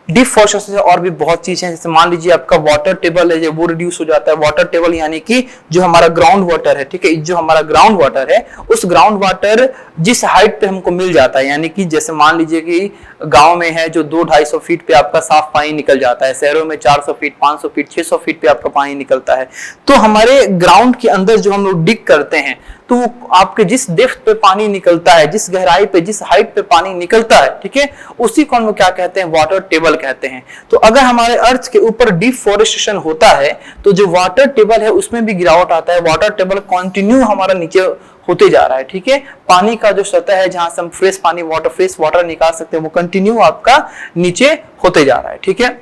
डिफॉरेस्टेशन से और भी बहुत चीजें, जैसे मान लीजिए आपका वाटर टेबल है वो रिड्यूस हो जाता है। वाटर टेबल यानी कि जो हमारा ग्राउंड वाटर है, ठीक है, जो हमारा ग्राउंड वाटर है उस ग्राउंड वाटर जिस हाइट पे हमको मिल जाता है, यानी कि जैसे मान लीजिए कि गांव में है जो 200-250 फीट पे आपका साफ पानी निकल जाता है, शहरों में 400 फीट, 500 फीट, 600 फीट पे आपका पानी निकलता है। तो हमारे ग्राउंड के अंदर जो हम लोग डिग करते हैं तो आपके जिस डेप्थ पे पानी निकलता है, जिस गहराई पे, जिस हाइट पे पानी निकलता है, ठीक है, उसी को हम लोग क्या कहते हैं, वाटर टेबल कहते हैं। तो अगर हमारे अर्थ के ऊपर डिफॉरेस्टेशन होता है तो जो वाटर टेबल है उसमें भी गिरावट आता है। वाटर टेबल कंटिन्यू हमारा नीचे होते जा रहा है, ठीक है। पानी का जो सतह है जहां से हम फ्रेश वाटर निकाल सकते हैं वो कंटिन्यू आपका नीचे होते जा रहा है, ठीक है।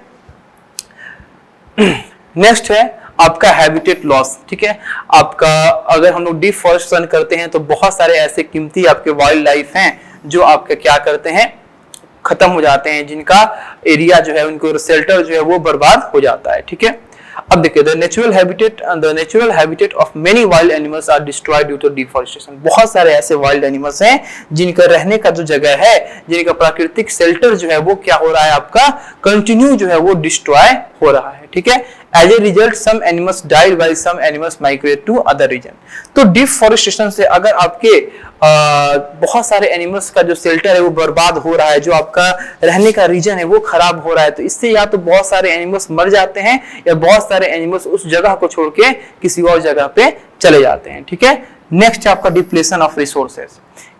नेक्स्ट है आपका हैबिटेट लॉस, ठीक है। आपका अगर हम लोग डिफॉरेस्टेशन करते हैं तो बहुत सारे ऐसे कीमती आपके वाइल्ड लाइफ हैं जो आपके क्या करते हैं, खत्म हो जाते हैं, जिनका एरिया जो है, उनको शेल्टर जो है वो बर्बाद हो जाता है, ठीक है। अब देखिए the natural habitat of many wild animals are destroyed due to deforestation. बहुत सारे ऐसे वाइल्ड एनिमल्स हैं जिनका रहने का जो जगह है, जिनका प्राकृतिक शेल्टर जो है वो क्या हो रहा है, आपका कंटिन्यू जो है वो डिस्ट्रॉय हो रहा है। ठीक है, as a result some animals died while some animals migrate to other region. तो डिफॉरेस्टेशन से अगर आपके बहुत सारे एनिमल्स का जो शेल्टर है वो बर्बाद हो रहा है, जो आपका रहने का रीजन है वो खराब हो रहा है, तो इससे या तो बहुत सारे एनिमल्स मर जाते हैं या बहुत सारे एनिमल्स उस जगह को छोड़ के किसी और जगह पे चले जाते हैं। ठीक है, नेक्स्ट आपका डिप्लेशन ऑफ रिसोर्सेज,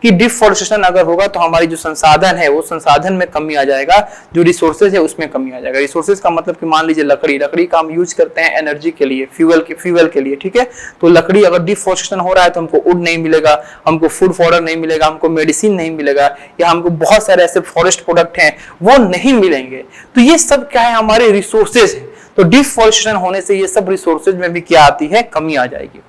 कि डिफॉरेस्टेशन अगर होगा तो हमारी जो संसाधन है वो संसाधन में कमी आ जाएगा, जो रिसोर्सेज है उसमें कमी आ जाएगा। रिसोर्सेज का मतलब कि मान लीजिए लकड़ी का हम यूज करते हैं एनर्जी के लिए, फ्यूल के लिए। ठीक है, तो लकड़ी अगर डिफॉरेस्टेशन हो रहा है तो हमको वुड नहीं मिलेगा, हमको फूड फॉडर नहीं मिलेगा, हमको मेडिसिन नहीं मिलेगा, या हमको बहुत सारे ऐसे फॉरेस्ट प्रोडक्ट हैं वो नहीं मिलेंगे। तो ये सब क्या है, हमारे रिसोर्सेज है। तो डिफॉरेस्टेशन होने से ये सब रिसोर्सेज में भी क्या आती है, कमी आ जाएगी।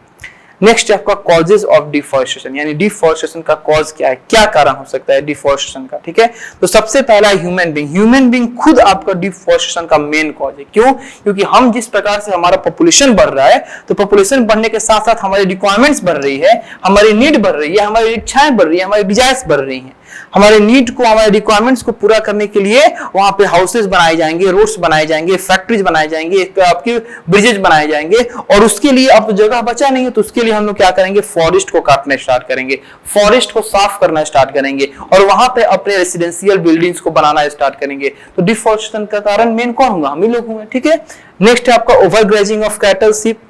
नेक्स्ट आपका कॉजेज ऑफ डिफॉरेस्टेशन, यानी डिफॉरेस्टेशन का कॉज क्या है, क्या कारण हो सकता है डिफॉरेस्टेशन का। ठीक है, तो सबसे पहला ह्यूमन बीइंग खुद आपका डिफॉरेस्टेशन का मेन कॉज है। क्यों? क्योंकि हम जिस प्रकार से हमारा पॉपुलेशन बढ़ रहा है, तो पॉपुलेशन बढ़ने के साथ साथ हमारी रिक्वायरमेंट्स बढ़ रही है, हमारी नीड बढ़ रही है, हमारी इच्छाएं बढ़ रही है, हमारी डिजायर्स बढ़ रही हैं। हमारे नीड को, हमारे रिक्वायरमेंट्स को पूरा करने के लिए वहां पे हाउसेस बनाए जाएंगे, रोड्स बनाए जाएंगे, फैक्ट्रीज बनाए जाएंगे, आपके ब्रिजेज बनाए जाएंगे, और उसके लिए अब तो जगह बचा नहीं है, तो उसके लिए हम लोग क्या करेंगे, फॉरेस्ट को काटना स्टार्ट करेंगे, फॉरेस्ट को साफ करना स्टार्ट करेंगे, और वहां पे अपने रेसिडेंशियल बिल्डिंग्स को बनाना स्टार्ट करेंगे। तो डिफॉरेस्टेशन का कारण मेन कौन होगा, हम ही लोग होंगे। ठीक है, नेक्स्ट है आपका ओवरग्रेजिंग ऑफ कैटल, शिप।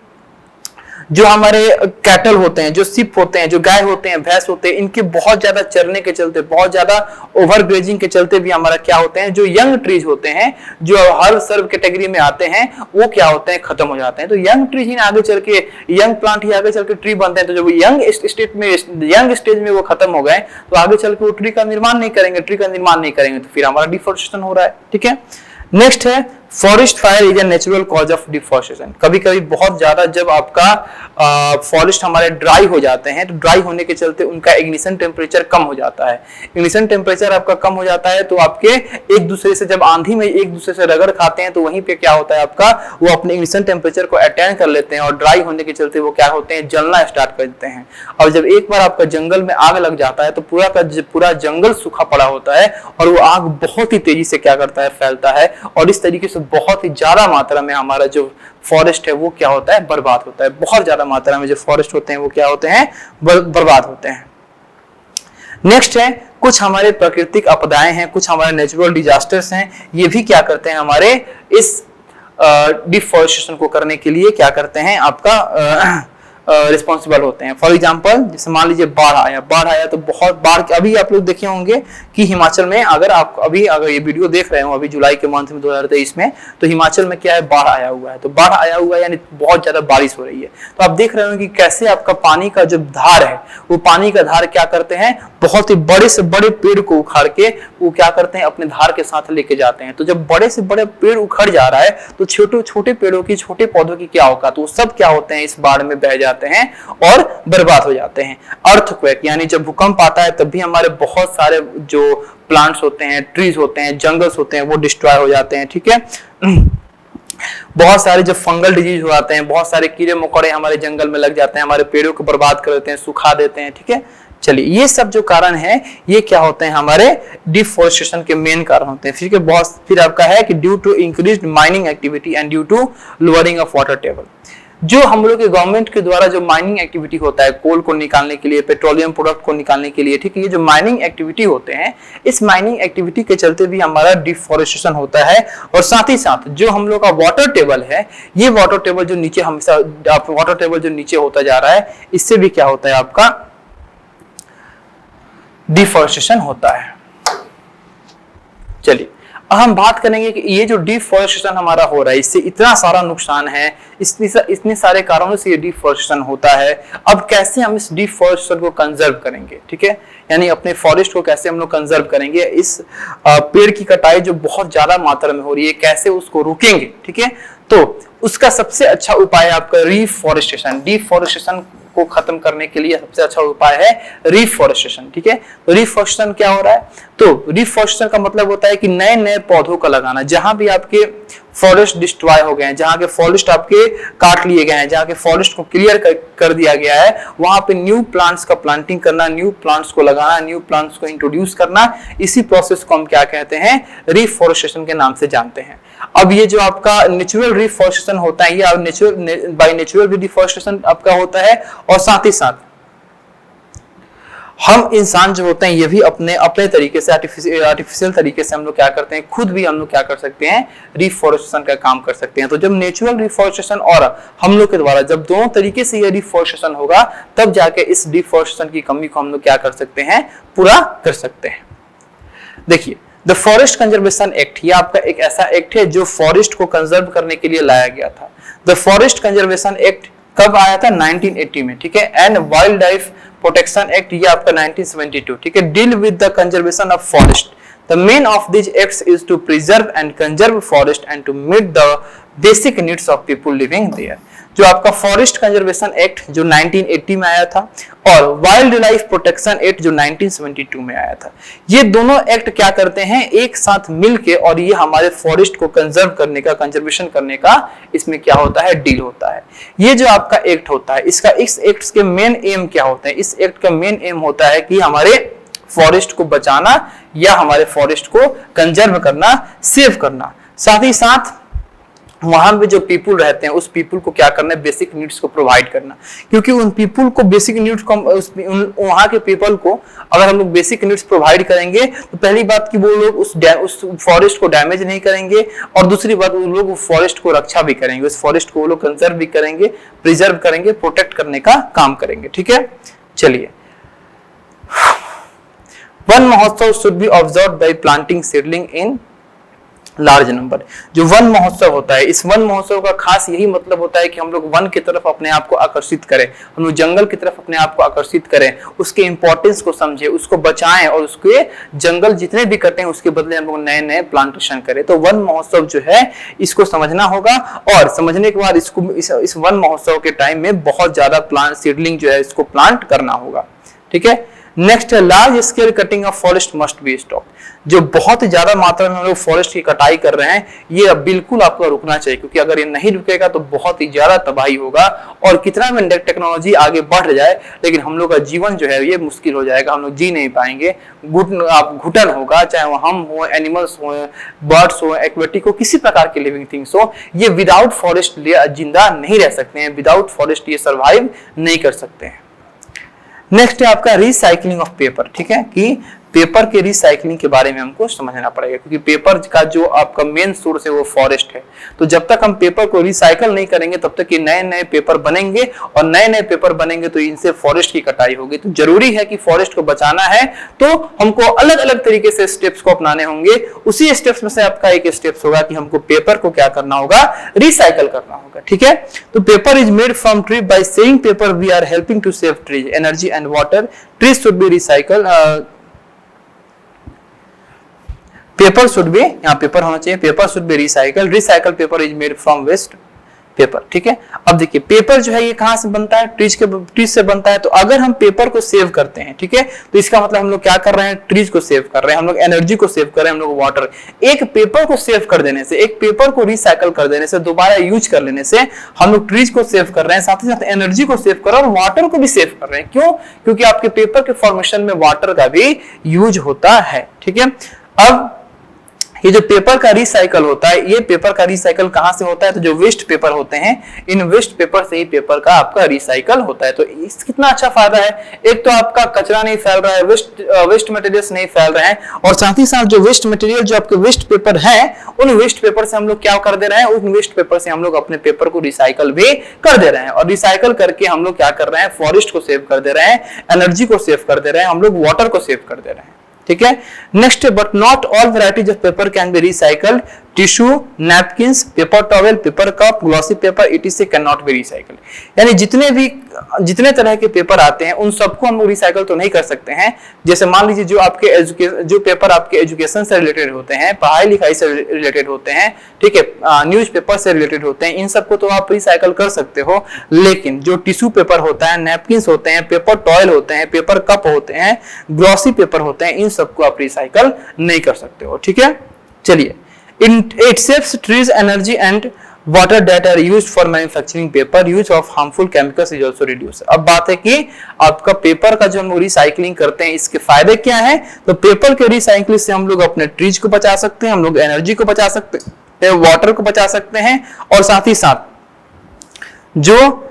जो हमारे कैटल होते हैं, जो सिप होते हैं, जो गाय होते हैं, भैंस होते हैं, इनके बहुत ज्यादा चरने के चलते, बहुत ज्यादा ओवरग्रेजिंग के चलते भी हमारा क्या होते हैं, जो यंग ट्रीज होते हैं, जो हर सर्व कैटेगरी में आते हैं, वो क्या होते हैं, खत्म हो जाते हैं। तो यंग ट्रीज ही आगे चल के, यंग प्लांट ही आगे चल के ट्री बनते हैं। तो जब यंग स्टेज में वो खत्म हो गए, तो आगे चल के वो ट्री का निर्माण नहीं करेंगे, तो फिर हमारा डिफॉरेस्टेशन हो रहा है। ठीक है, नेक्स्ट है forest fire is a natural cause of deforestation. कभी कभी बहुत ज्यादा जब आपका फॉरेस्ट हमारे ड्राई हो जाते हैं, तो ड्राई होने के चलते उनका इग्निशन टेम्परेचर कम हो जाता है। इग्निशन टेम्परेचर आपका कम हो जाता है, तो आपके एक दूसरे से, जब आंधी में एक दूसरे से रगड़ खाते हैं, तो वहीं पे क्या होता है, आपका वो अपने इग्निशन टेम्परेचर को अटेन कर लेते हैं, और ड्राई होने के चलते वो क्या होते हैं, जलना स्टार्ट कर देते हैं। और जब एक बार आपका जंगल में आग लग जाता है, तो पूरा का पूरा जंगल सूखा पड़ा होता है, और वो आग बहुत ही तेजी से क्या करता है, फैलता है, और इस तरीके से बहुत ही ज्यादा मात्रा में हमारा जो फॉरेस्ट है वो क्या होता है, बर्बाद होता है। बहुत ज्यादा मात्रा में जो फॉरेस्ट होते हैं वो क्या होते हैं, बर्बाद होते हैं। नेक्स्ट है कुछ हमारे प्राकृतिक आपदाएं हैं, कुछ हमारे नेचुरल डिजास्टर्स हैं, ये भी क्या करते हैं, हमारे इस डिफॉरेस्टेशन को करने के लिए क्या करते हैं, आपका रिस्पॉन्सिबल होते हैं। फॉर एग्जाम्पल, जैसे मान लीजिए बाढ़ आया तो बहुत बाढ़, अभी आप लोग देखे होंगे कि हिमाचल में, अगर ये वीडियो देख रहे हो अभी जुलाई के मंथ में 2023 में, तो हिमाचल में क्या है, बाढ़ आया हुआ है। तो बाढ़ आया हुआ है यानी बहुत ज्यादा बारिश हो रही है। तो आप देख रहे हो कि कैसे आपका पानी का जो धार है, वो पानी का धार क्या करते हैं, बहुत ही बड़े से बड़े पेड़ को उखाड़ के वो क्या करते हैं, अपने धार के साथ लेके जाते हैं। तो जब बड़े से बड़े पेड़ उखड़ जा रहा है, तो छोटे छोटे पेड़ों की, छोटे पौधों की क्या होगा, तो वो सब क्या होते हैं, इस बाढ़ में बह जाते हैं और बर्बाद हो जाते हैं। अर्थक्वेक यानी जब भूकंप आता है, तब भी हमारे बहुत सारे जो प्लांट्स होते हैं, ट्रीज होते हैं, जंगल्स होते हैं, वो डिस्ट्रॉय हो जाते हैं। ठीक है, बहुत सारे जब फंगल डिजीज हो जाते हैं, बहुत सारे कीड़े मकोड़े हमारे जंगल में लग जाते हैं, हमारे पेड़ों को बर्बाद कर देते हैं, सुखा देते हैं। ठीक है, चलिए ये सब जो कारण है, ये क्या होते हैं, हमारे डिफॉरेस्टेशन के मेन कारण होते हैं। फिर आपका है कि due to increased mining activity and due to lowering of water table. जो हम लोग के गवर्नमेंट के द्वारा जो माइनिंग एक्टिविटी होता है, कोल को निकालने के लिए, पेट्रोलियम प्रोडक्ट को निकालने के लिए, ठीक है, ये जो माइनिंग एक्टिविटी होते हैं, इस माइनिंग एक्टिविटी के चलते भी हमारा डिफॉरेस्टेशन होता है। और साथ ही साथ जो हम लोग का वाटर टेबल है, ये वाटर टेबल जो नीचे हमेशा वाटर टेबल जो नीचे होता जा रहा है, इससे भी क्या होता है, आपका डिफॉरेस्टेशन होता है। चलिए अब हम बात करेंगे कि ये जो डिफॉरेस्टेशन हमारा हो रहा है, इससे इतना सारा नुकसान है, इतने सारे कारणों से ये डिफॉरेस्टेशन होता है। अब कैसे हम इस डिफॉरेस्टेशन को कंजर्व करेंगे, ठीक है, यानी अपने फॉरेस्ट को कैसे हम लोग कंजर्व करेंगे, इस पेड़ की कटाई जो बहुत ज्यादा मात्रा में हो रही है, कैसे उसको रोकेंगे। ठीक है, तो उसका सबसे अच्छा उपाय आपका रिफॉरेस्टेशन। डिफॉरेस्टेशन को खत्म करने के लिए सबसे अच्छा उपाय है रिफॉरेस्टेशन। ठीक है, तो रिफॉरेस्टेशन क्या हो रहा है, तो रिफॉरेस्टेशन का मतलब होता है कि नए नए पौधों का लगाना। जहां भी आपके फॉरेस्ट डिस्ट्रॉय हो गए हैं, जहां के फॉरेस्ट आपके काट लिए गए हैं, जहां के फॉरेस्ट को क्लियर कर दिया गया है, वहां पे न्यू प्लांट्स का प्लांटिंग करना, न्यू प्लांट्स को लगाना, न्यू प्लांट्स को इंट्रोड्यूस करना, इसी प्रोसेस को हम क्या कहते हैं, रिफॉरेस्टेशन के नाम से जानते हैं। अब ये जो आपका नेचुरल रिफॉरेस्टेशन होता है, ये बाय नेचुरल रिफॉरेस्टेशन आपका होता है, और साथ ही साथ हम इंसान जो होते हैं ये भी अपने तरीके से आर्टिफिशियल तरीके से हम लोग क्या करते हैं, खुद भी हम लोग क्या कर सकते हैं, रिफॉरेस्टेशन का काम कर सकते हैं। तो जब नेचुरल रिफॉरेस्टेशन और हम लोग के द्वारा जब दोनों तरीके से ये रिफॉरेस्टेशन होगा, तब जाके इस डिफॉरेस्टेशन की कमी को हम लोग क्या कर सकते हैं, पूरा कर सकते हैं। देखिए, द फॉरेस्ट कंजर्वेशन एक्ट, ये आपका एक ऐसा एक्ट है जो फॉरेस्ट को कंजर्व करने के लिए लाया गया था। द फॉरेस्ट कंजर्वेशन एक्ट कब आया था, 1980 में, ठीक है। And wild life protection act, ये आपका 1972, ठीक है। Deal with the conservation of forest. The main of this acts is to preserve and conserve forest and to meet the basic needs of people living there. जो आपका forest conservation act जो 1980 में आया था, और वाइल्ड लाइफ प्रोटेक्शन एक्ट जो 1972 में आया था, ये दोनों एक्ट क्या करते हैं, एक साथ मिलके, और ये हमारे फॉरेस्ट को कंजर्व करने का, कंजर्वेशन करने का इसमें क्या होता है, डील होता है। ये जो आपका एक्ट होता है, इस एक्ट के मेन एम क्या होते हैं, इस एक्ट का मेन एम होता है कि हमारे फॉरेस्ट को बचाना या हमारे फॉरेस्ट को कंजर्व करना, सेव करना, साथ ही साथ वहां पे जो पीपल रहते हैं उस पीपल को क्या करना है, बेसिक नीड्स को प्रोवाइड करना। क्योंकि उन पीपल को बेसिक नीड्स को, वहां के पीपल को अगर हम लोग बेसिक नीड्स प्रोवाइड करेंगे, तो पहली बात कि वो लोग उस फॉरेस्ट को डैमेज नहीं करेंगे, और दूसरी बात वो लोग फॉरेस्ट को रक्षा भी करेंगे, उस फॉरेस्ट को वो लोग कंजर्व भी करेंगे, प्रिजर्व करेंगे, प्रोटेक्ट करने का काम करेंगे, ठीक है। चलिए, वन महोत्सव should be observed bye planting seedling in large number. जो वन महोत्सव होता है, इस वन महोत्सव का खास यही मतलब होता है कि हम लोग वन की तरफ अपने आप को आकर्षित करें, हम लोग जंगल की तरफ अपने आप को आकर्षित करें, उसके इंपॉर्टेंस को समझें, उसको बचाएं, और उसके जंगल जितने भी कटें उसके बदले हम लोग नए नए प्लांटेशन करें। तो वन महोत्सव जो है इसको समझना होगा, और समझने के बाद इसको इस वन महोत्सव के टाइम में बहुत ज्यादा प्लांट सीडलिंग जो है इसको प्लांट करना होगा, ठीक है। नेक्स्ट है, large scale cutting of forest must be stop. जो बहुत ज्यादा मात्रा में हम लोग फॉरेस्ट की कटाई कर रहे हैं, ये अब बिल्कुल आपको रुकना चाहिए, क्योंकि अगर ये नहीं रुकेगा तो बहुत ही ज्यादा तबाही होगा, और कितना भी टेक्नोलॉजी आगे बढ़ जाए, लेकिन हम लोग का जीवन जो है ये मुश्किल हो जाएगा, हम लोग जी नहीं पाएंगे, घुटन होगा, चाहे वो हम हो, एनिमल्स हो, बर्ड्स हो, एक्वेटिक हो, किसी प्रकार के लिविंग थिंग्स हो, ये विदाउट फॉरेस्ट जिंदा नहीं रह सकते हैं, विदाउट फॉरेस्ट ये सर्वाइव नहीं कर सकते हैं। नेक्स्ट है आपका रिसाइकलिंग ऑफ पेपर, ठीक है, कि पेपर के रिसाइकलिंग के बारे में हमको समझना पड़ेगा, क्योंकि पेपर का जो आपका मेन सोर्स है वो फॉरेस्ट है। तो जब तक हम पेपर को रिसाइकल नहीं करेंगे तब तक ये नए नए पेपर बनेंगे, और नए नए पेपर बनेंगे तो इनसे फॉरेस्ट की कटाई होगी। तो जरूरी है कि फॉरेस्ट को बचाना है तो हमको अलग अलग तरीके से स्टेप्स को अपनाने होंगे। उसी स्टेप्स में से आपका एक स्टेप्स होगा कि हमको पेपर को क्या करना होगा, रिसाइकल करना होगा, ठीक है। तो paper is made from tree, by saving paper we are helping to save trees, energy and water. Trees should be recycle, paper should be, यहाँ पेपर होना चाहिए, paper should be recycle, recycle paper is made from waste paper, ठीक है। अब देखिए, paper जो है ये कहां से बनता है, ट्रीज से बनता है। तो अगर हम पेपर को सेव करते हैं, ठीक है, तो इसका मतलब हम लोग क्या कर रहे हैं, ट्रीज को सेव कर रहे हैं, हम लोग एनर्जी को सेव कर रहे हैं, हम लोग वाटर। एक पेपर को सेव कर देने से, एक पेपर को रिसाइकल कर देने से, दोबारा यूज कर लेने से हम लोग ट्रीज को सेव कर रहे हैं, साथ ही साथ एनर्जी को सेव कर रहे हैं, और वाटर को भी सेव कर रहे हैं। क्यों? क्योंकि आपके पेपर के फॉर्मेशन में वाटर का भी यूज होता है, ठीक है। अब ये जो पेपर का रिसाइकल होता है, ये पेपर का रिसाइकल कहां से होता है, तो जो वेस्ट पेपर होते हैं, इन वेस्ट पेपर से ही पेपर का आपका रिसाइकल होता है। तो इस कितना अच्छा फायदा है, एक तो आपका कचरा नहीं फैल रहा है, वेस्ट मटेरियल्स नहीं फैल रहे हैं, और साथ ही साथ जो वेस्ट मटेरियल, जो आपके वेस्ट पेपर है, उन वेस्ट पेपर से हम लोग क्या कर दे रहे हैं, उन वेस्ट पेपर से हम लोग अपने पेपर को रिसाइकल भी कर दे रहे हैं, और रिसाइकल करके हम लोग क्या कर रहे हैं, फॉरेस्ट को सेव कर दे रहे हैं, एनर्जी को सेव कर दे रहे हैं, हम लोग वाटर को सेव कर दे रहे हैं, ठीक है। Next, but not all varieties of paper can be recycled. Tissue, napkins, paper towel, paper cup, glossy paper, etc. can not be recycled. यानी जितने तरह के पेपर आते हैं उन सबको हम लोग रिसाइकल तो नहीं कर सकते हैं। जैसे मान लीजिए जो पेपर आपके एजुकेशन से रिलेटेड होते हैं, पढ़ाई लिखाई से रिलेटेड होते हैं, ठीक है, न्यूज पेपर से रिलेटेड होते हैं, इन सबको तो आप रिसाइकल कर सकते हो। लेकिन जो टिश्यू पेपर होता है, नैपकिन होते हैं, पेपर टॉवेल होते हैं, पेपर कप होते हैं, ग्लॉसी पेपर होते हैं, इन सबको आप रिसाइकल नहीं कर सकते हो, ठीक है। चलिए, It saves trees energy and water that are used for manufacturing paper. Use of harmful chemicals is also reduced. अब बात है कि आपका पेपर का जो हम लोग रिसाइकलिंग करते हैं इसके फायदे क्या हैं? तो पेपर के रिसाइकलिंग से हम लोग अपने ट्रीज को बचा सकते हैं, हम लोग एनर्जी को बचा सकते हैं, वाटर को बचा सकते हैं, और साथ ही साथ जो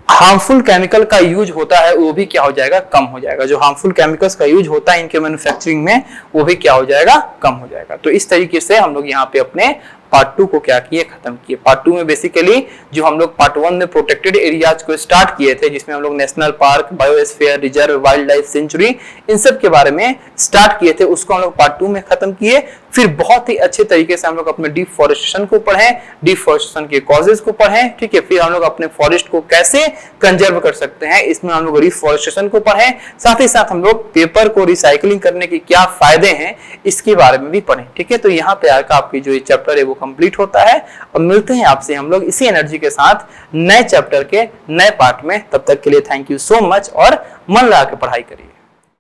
हार्मफुल केमिकल का यूज होता है वो भी क्या हो जाएगा? कम हो जाएगा। जो हार्मफुल केमिकल्स का यूज होता है इनके मैन्युफैक्चरिंग में वो भी क्या हो जाएगा? कम हो जाएगा। तो इस तरीके से हम लोग यहाँ पे अपने पार्ट 2 को क्या किए? खत्म किए। पार्ट 2 में बेसिकली जो हम लोग पार्ट 1 में प्रोटेक्टेड एरियाज को स्टार्ट किए थे, जिसमें हम लोग national park, biosphere reserve, wild life sanctuary, इन सब के बारे में स्टार्ट किए थे, उसको हम लोग पार्ट 2 में खत्म किए। फिर बहुत ही अच्छे तरीके से हम लोग अपने डिफॉरेस्टेशन को पढ़ें, डिफॉरेस्टेशन के कॉजेज को पढ़ें, ठीक है। फिर हम लोग अपने फॉरेस्ट को कैसे कंजर्व कर सकते हैं, इसमें हम लोग रिफॉरेस्टेशन को पढ़ें, साथ ही साथ हम लोग पेपर को रिसाइकलिंग करने के क्या फायदे हैं इसके बारे में भी पढ़ें, ठीक है। तो यहाँ पे आकर आपकी जो ये चैप्टर है वो कंप्लीट होता है, और मिलते हैं आपसे हम लोग इसी एनर्जी के साथ नए चैप्टर के नए पार्ट में। तब तक के लिए थैंक यू सो मच, और मन लगा के पढ़ाई करिए।